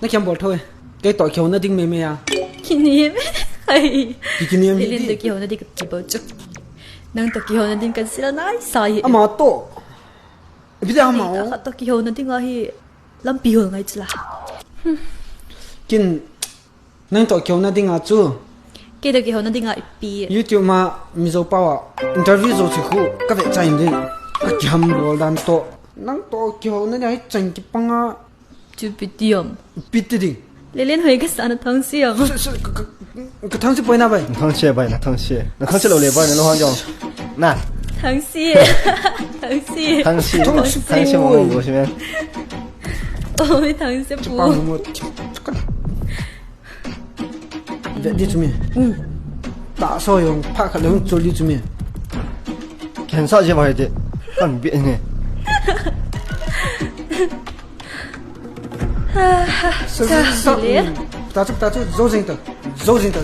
nó kém bỏ thôi cái tội kiểu nó đinh mê mê à 기님 하이 기님 릴린도 기호는 디가 집어줘 낭도 기호는 디가 싫어나 사이 à mà tổ bây giờ mà 또 기호는 디가 히 람비호 ngay chla kin nang tội kiểu nó đinh à chú 걔도 기호는 디가 삐 YouTube mà mizo pawa interview rồi thì khu các vệ trai đi kém bỏ đàn tổ nang tội kiểu nó này chẳng cái băng à 주비디엄 biết đi 릴린 회가 사는 당시요 cái thằng sẽ bơi nào vậy thằng xe bay là thằng xe lầu lề bay là nó hoang dòng nè 당시 당시 thằng xe một người xem em 어이 당시 ba 뭐 một vậy đi chú mày đã soi không phát khả năng cho đi chú mày cảnh sát xe bay thì cần biết nè 자 릴린 ta chụp dấu dinh tờ